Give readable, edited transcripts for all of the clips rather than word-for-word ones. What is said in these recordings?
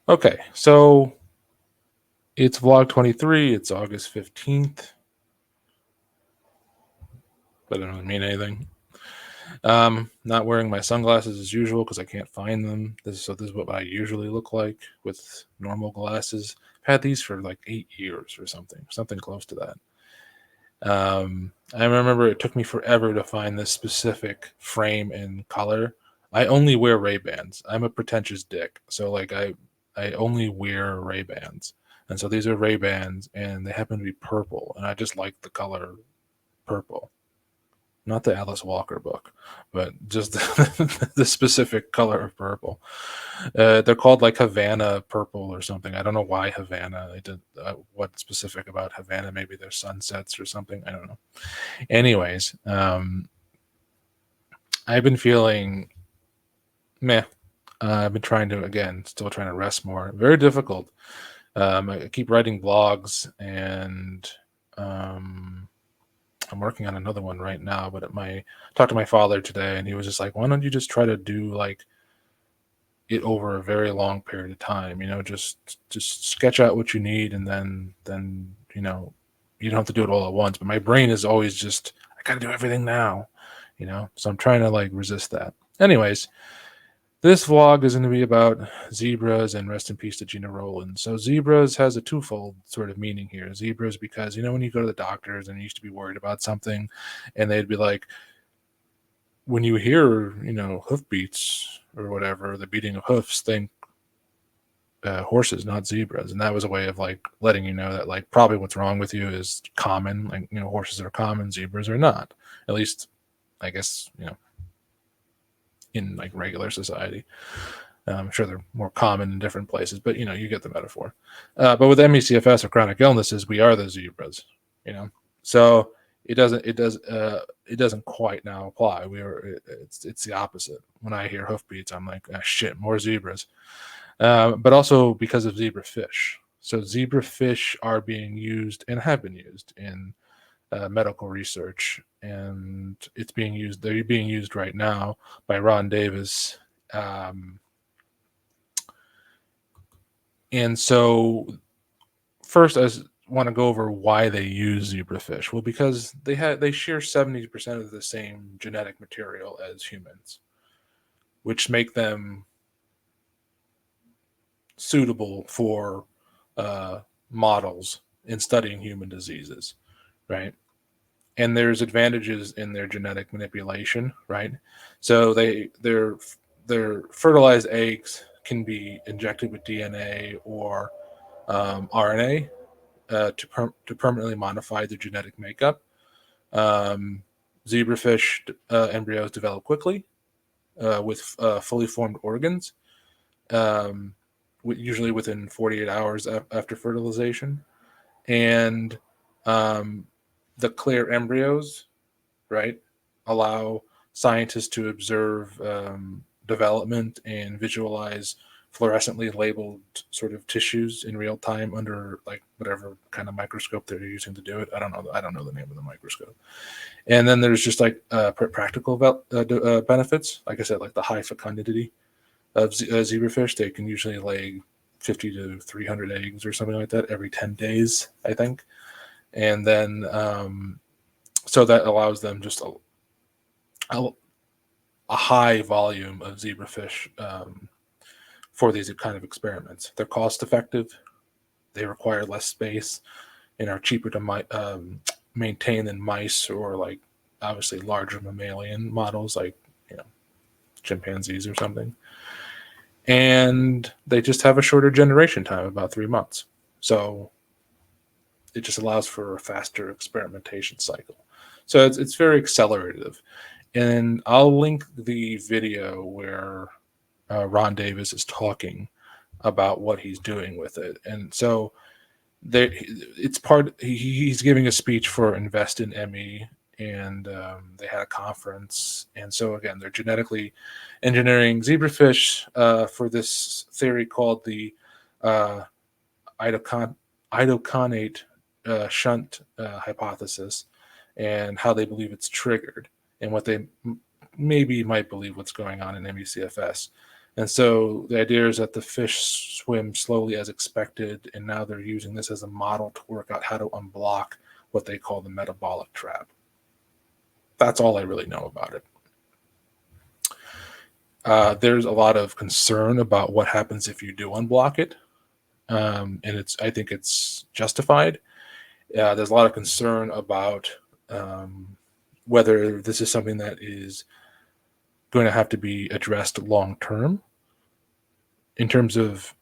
Okay, so it's vlog 23. It's August 15th. That doesn't really mean anything. Not wearing my sunglasses as usual because I can't find them. This is what I usually look like with normal glasses. I've had these for like 8 years or something close to that. I remember it took me forever to find this specific frame and color. I only wear Ray-Bans. I'm a pretentious dick, so like I only wear Ray-Bans, and so these are Ray-Bans, and they happen to be purple, and I just like the color purple. Not the Alice Walker book, but just the specific color of purple. They're called like Havana purple or something. I don't know why Havana. They did what specific about Havana? Maybe there's sunsets or something. I don't know. Anyways, I've been feeling meh. I've been trying to still trying to rest more. Very difficult. I keep writing blogs, and um, I'm working on another one right now. But talked to my father today, and he was just like, "Why don't you just try to do like it over a very long period of time? Just sketch out what you need, and then you don't have to do it all at once." But my brain is always just, I got to do everything now. So I'm trying to like resist that. Anyways, this vlog is going to be about zebras, and rest in peace to Gena Rowlands. So zebras has a twofold sort of meaning here. Zebras because when you go to the doctors and you used to be worried about something, and they'd be like, when you hear hoofbeats or whatever, the beating of hoofs, think horses, not zebras. And that was a way of like letting you know that like probably what's wrong with you is common. Like horses are common, zebras are not. At least, I guess in like regular society. I'm sure they're more common in different places, but you get the metaphor. But with ME/CFS or chronic illnesses, we are the zebras. So it doesn't quite now apply. It's the opposite. When I hear hoofbeats, I'm like, shit, more zebras. But also because of zebrafish. So zebrafish are being used and have been used in medical research, and it's being used. They're being used right now by Ron Davis. And so first, I want to go over why they use zebrafish. Well, because they share 70% of the same genetic material as humans, which make them suitable for models in studying human diseases, right? And there's advantages in their genetic manipulation, right? So their fertilized eggs can be injected with DNA or RNA to permanently modify their genetic makeup. Um, Zebrafish embryos develop quickly with fully formed organs, um, usually within 48 hours after fertilization. And um, the clear embryos, right, allow scientists to observe development and visualize fluorescently labeled sort of tissues in real time under like whatever kind of microscope they're using to do it. I don't know the name of the microscope. And then there's just like practical benefits. Like I said, like the high fecundity of zebrafish. They can usually lay 50 to 300 eggs or something like that every 10 days, I think. And then so that allows them just a high volume of zebrafish for these kind of experiments. They're cost effective. They require less space and are cheaper to maintain than mice or like obviously larger mammalian models like chimpanzees or something. And they just have a shorter generation time, about 3 months. So it just allows for a faster experimentation cycle. So it's very accelerative. And I'll link the video where Ron Davis is talking about what he's doing with it. And so it's he's giving a speech for Invest in ME, and they had a conference. And so again, they're genetically engineering zebrafish for this theory called the uh, idoconate shunt hypothesis, and how they believe it's triggered, and what they maybe might believe what's going on in ME/CFS. And so the idea is that the fish swim slowly as expected, and now they're using this as a model to work out how to unblock what they call the metabolic trap. That's all I really know about it. There's a lot of concern about what happens if you do unblock it, and I think it's justified. There's a lot of concern about whether this is something that is going to have to be addressed long term in terms of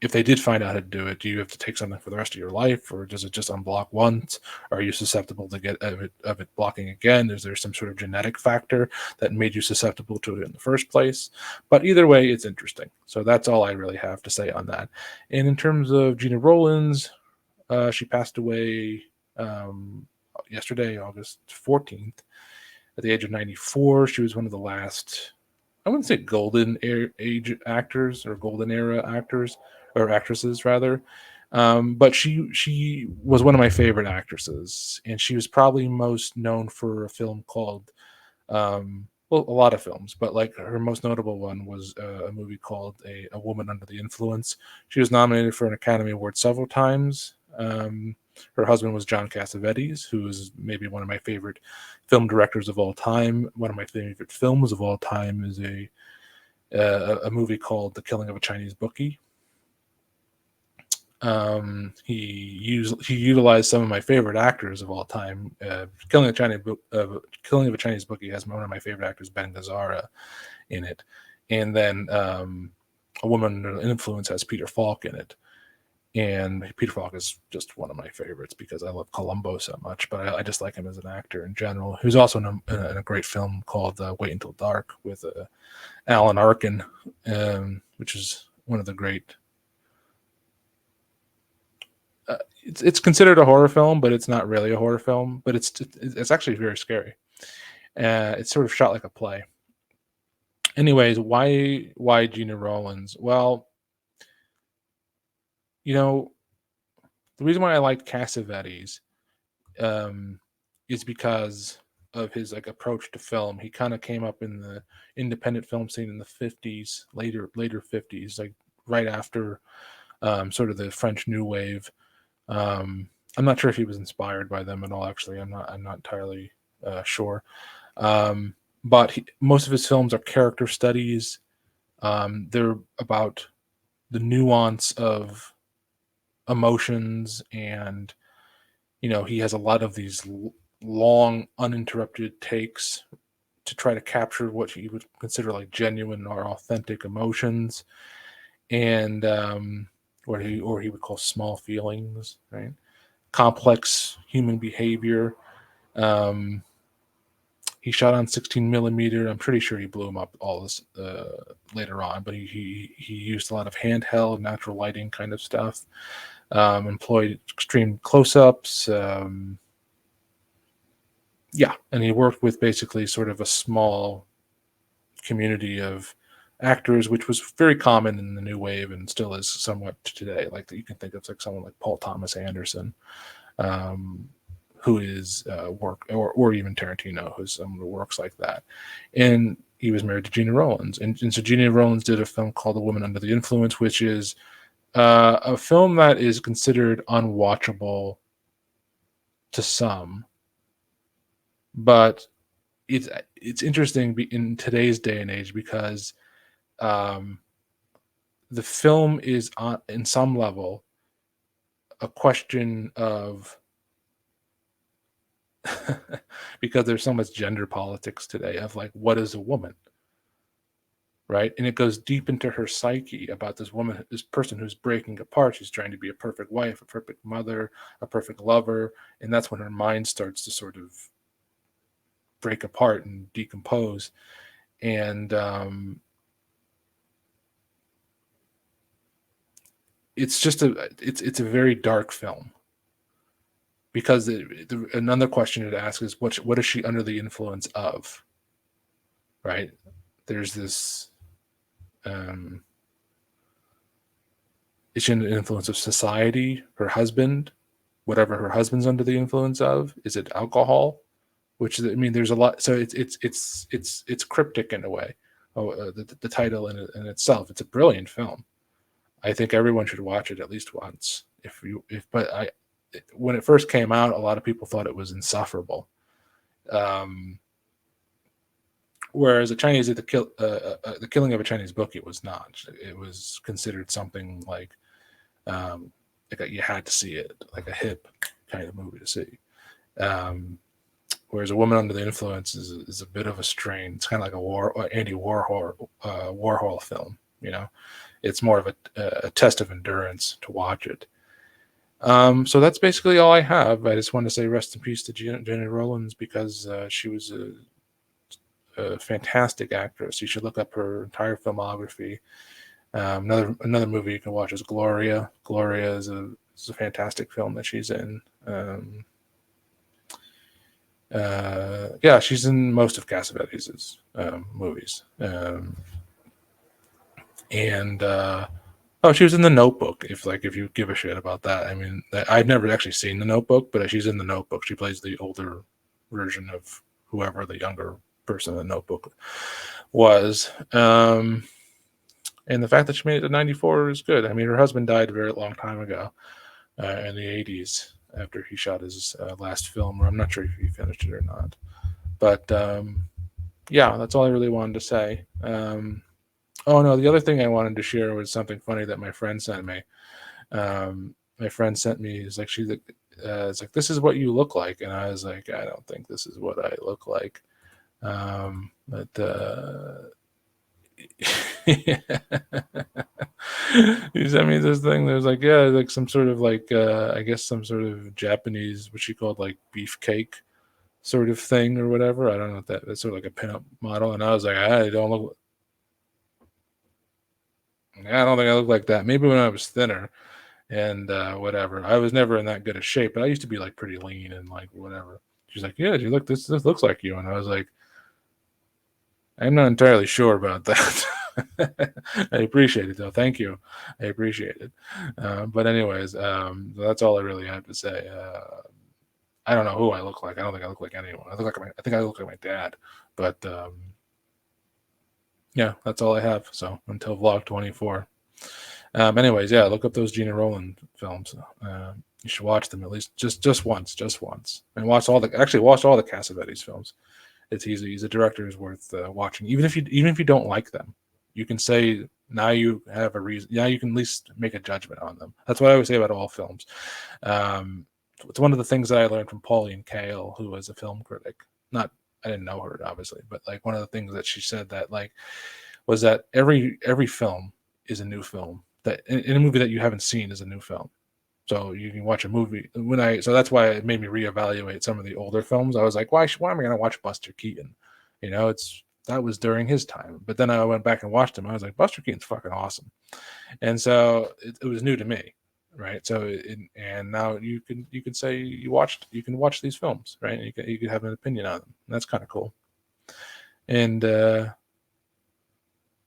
if they did find out how to do it, do you have to take something for the rest of your life, or does it just unblock once? Are you susceptible to get of it blocking again? Is there some sort of genetic factor that made you susceptible to it in the first place? But either way, it's interesting. So that's all I really have to say on that. And in terms of Gena Rowlands, she passed away yesterday, August 14th, at the age of 94. She was one of the last, I wouldn't say golden age actors or golden era actors or actresses rather, but she was one of my favorite actresses, and she was probably most known for a film called well, a lot of films, but like her most notable one was a movie called a Woman Under the Influence. She was nominated for an Academy Award several times. Her husband was John Cassavetes, who is maybe one of my favorite film directors of all time. One of my favorite films of all time is a movie called The Killing of a Chinese Bookie. He utilized some of my favorite actors of all time. Killing of a Chinese Bookie has one of my favorite actors, Ben Gazzara, in it, and then A Woman Under the Influence has Peter Falk in it. And Peter Falk is just one of my favorites because I love Columbo so much, but I just like him as an actor in general. Who's also in a great film called Wait Until Dark with Alan Arkin, which is one of the great. It's considered a horror film, but it's not really a horror film. But it's actually very scary. It's sort of shot like a play. Anyways, why Gena Rowlands? Well, the reason why I liked Cassavetes is because of his approach to film. He kind of came up in the independent film scene in the 50s, later 50s, like right after sort of the French New Wave. I'm not sure if he was inspired by them at all. Actually, I'm not entirely sure. But most of his films are character studies. They're about the nuance of emotions, and he has a lot of these long uninterrupted takes to try to capture what you would consider like genuine or authentic emotions, and what he would call small feelings, right? Complex human behavior. He shot on 16 millimeter. I'm pretty sure he blew him up all this later on, but he used a lot of handheld, natural lighting kind of stuff. Employed extreme close-ups. And he worked with basically sort of a small community of actors, which was very common in the new wave and still is somewhat today. Like you can think of like someone like Paul Thomas Anderson, who is or even Tarantino, who's someone who works like that. And he was married to Gena Rowlands, and so Gena Rowlands did a film called A Woman Under the Influence, which is a film that is considered unwatchable to some, but it's interesting in today's day and age because the film is in some level a question of because there's so much gender politics today of like, what is a woman, right? And it goes deep into her psyche about this woman, this person who's breaking apart. She's trying to be a perfect wife, a perfect mother, a perfect lover, and that's when her mind starts to sort of break apart and decompose. And it's just it's a very dark film because another question to ask is what is she under the influence of, right? There's this is she under the influence of society, her husband, whatever her husband's under the influence of? Is it alcohol? Which there's a lot. So it's cryptic in a way the title in itself. It's a brilliant film. I think everyone should watch it at least once. When it first came out, a lot of people thought it was insufferable. Um, Whereas the killing of a Chinese book, it was not. It was considered something um, you had to see it, like a hip kind of movie to see. Um, Whereas A Woman Under the Influence is a bit of a strain. It's kind of like Andy Warhol film. It's more of a test of endurance to watch it. So that's basically all I have. I just want to say rest in peace to Gena Rowlands, because she was a fantastic actress. You should look up her entire filmography. Another movie you can watch is Gloria. Gloria is a fantastic film that she's in. She's in most of Cassavetes' movies. She was in The Notebook. If you give a shit about that, I mean, I've never actually seen The Notebook, but she's in The Notebook. She plays the older version of whoever the younger person in The Notebook was. And the fact that she made it to 94 is good. I mean, her husband died a very long time ago, in the 80s, after he shot his last film, or I'm not sure if he finished it or not. But that's all I really wanted to say. Oh no, the other thing I wanted to share was something funny that my friend sent me. My friend sent me, it's like, it's like, this is what you look like. And I was like, I don't think this is what I look like. But he sent me this thing. There's like, like some sort of I guess some sort of Japanese, what she called like beefcake sort of thing or whatever. I don't know if that's sort of like a pinup model. And I was like, I don't think I look like that. Maybe when I was thinner and whatever. I was never in that good a shape, but I used to be like pretty lean and like whatever. She's like, yeah, you look, this looks like you. And I was like, I'm not entirely sure about that. I appreciate it though. Thank you. I appreciate it. But anyways, that's all I really have to say. I don't know who I look like. I don't think I look like anyone. I think I look like my dad. But that's all I have. So until vlog 24. Anyways, look up those Gena Rowlands films. You should watch them at least just once, and watch all the Cassavetes films. He's a director who's worth watching, even if you don't like them. You can say now you have a reason. Yeah, you can at least make a judgment on them. That's what I always say about all films. It's one of the things that I learned from Pauline Kael, who was a film critic. I didn't know her obviously, but like one of the things that she said that was that every film is a new film. That in a movie that you haven't seen is a new film. So you can watch a movie so that's why it made me reevaluate some of the older films. I was like, why am I going to watch Buster Keaton? That was during his time. But then I went back and watched him. I was like, Buster Keaton's fucking awesome. And so it was new to me, right? So and now you can say you can watch these films, right? And you can have an opinion on them. And that's kind of cool. And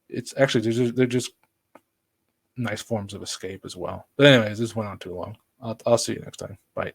it's actually they're just nice forms of escape as well. But anyways, this went on too long. I'll see you next time. Bye.